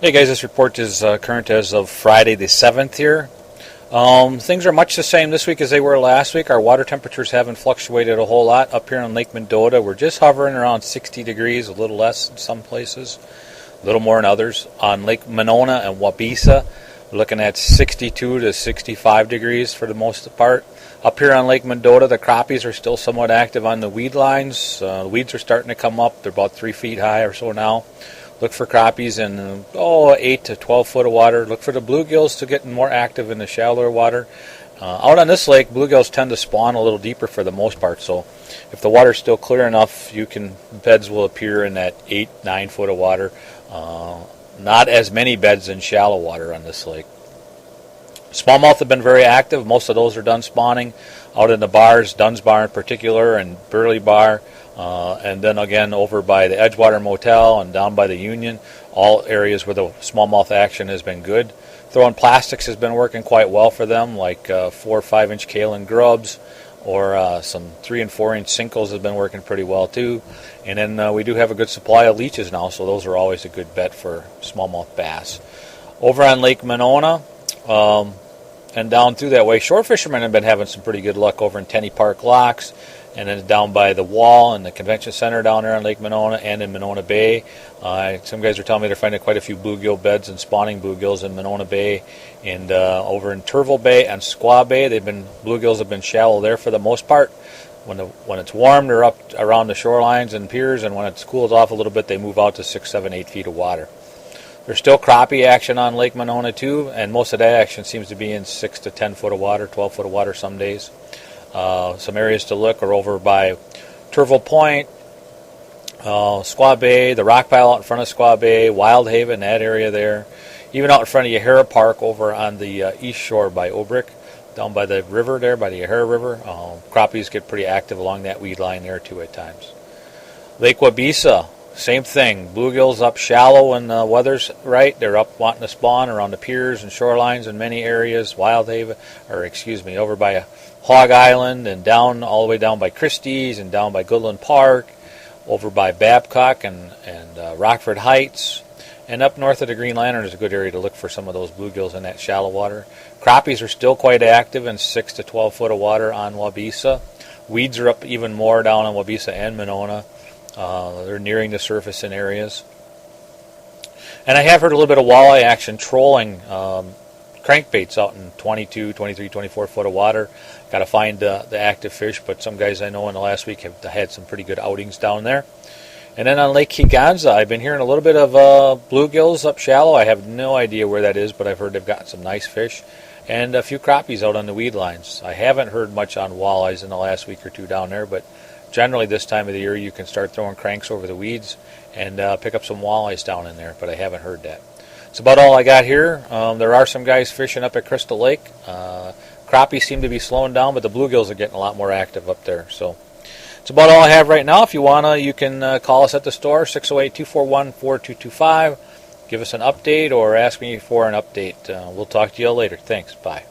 Hey guys, this report is current as of Friday the 7th here. Things are much the same this week as they were last week. Our water temperatures haven't fluctuated a whole lot. Up here on Lake Mendota, we're just hovering around 60 degrees, a little less in some places, a little more in others. On Lake Monona and Wabisa, we're looking at 62 to 65 degrees for the most part. Up here on Lake Mendota, the crappies are still somewhat active on the weed lines. The weeds are starting to come up. They're about 3 feet high or so now. Look for crappies in 8 to 12 foot of water. Look for the bluegills to get more active in the shallower water. Out on this lake, bluegills tend to spawn a little deeper for the most part. So if the water's still clear enough, beds will appear in that 8, 9 foot of water. Not as many beds in shallow water on this lake. Smallmouth have been very active. Most of those are done spawning out in the bars, Dunn's Bar in particular, and Burley Bar. And then again over by the Edgewater Motel and down by the Union, all areas where the smallmouth action has been good. Throwing plastics has been working quite well for them, like 4 or 5 inch kaolin grubs, or some 3 and 4 inch sinkles has been working pretty well too. And then we do have a good supply of leeches now, so those are always a good bet for smallmouth bass. Over on Lake Monona, and down through that way, shore fishermen have been having some pretty good luck over in Tenny Park Locks, and then down by the Wall and the Convention Center down there on Lake Monona and in Monona Bay. Some guys are telling me they're finding quite a few bluegill beds and spawning bluegills in Monona Bay, and over in Turville Bay and Squaw Bay, bluegills have been shallow there for the most part. When it's warm, they're up around the shorelines and piers, and when it cools off a little bit, they move out to 6, 7, 8 feet of water. There's still crappie action on Lake Monona too, and most of that action seems to be in 6 to 10 foot of water, 12 foot of water some days. Some areas to look are over by Turville Point, Squaw Bay, the rock pile out in front of Squaw Bay, Wild Haven, that area there. Even out in front of Yahara Park over on the east shore by Obrick, down by the river there, by the Yahara River. Crappies get pretty active along that weed line there too at times. Lake Wabisa, same thing. Bluegills up shallow when the weather's right. They're up wanting to spawn around the piers and shorelines in many areas. Over by Hog Island and down all the way down by Christie's and down by Goodland Park, over by Babcock and Rockford Heights, and up north of the Green Lantern is a good area to look for some of those bluegills in that shallow water. Crappies are still quite active in 6 to 12 foot of water on Wabisa. Weeds are up even more down on Wabisa and Monona. They're nearing the surface in areas. And I have heard a little bit of walleye action trolling crankbaits out in 22, 23, 24 foot of water. Got to find the active fish, but some guys I know in the last week have had some pretty good outings down there. And then on Lake Kegonsa, I've been hearing a little bit of bluegills up shallow. I have no idea where that is, but I've heard they've gotten some nice fish. And a few crappies out on the weed lines. I haven't heard much on walleyes in the last week or two down there, but generally this time of the year you can start throwing cranks over the weeds and pick up some walleyes down in there, but I haven't heard that. That's about all I got here. There are some guys fishing up at Crystal Lake. Crappies seem to be slowing down, but the bluegills are getting a lot more active up there. So it's about all I have right now. If you want to, you can call us at the store, 608-241-4225. Give us an update or ask me for an update. We'll talk to you later. Thanks. Bye.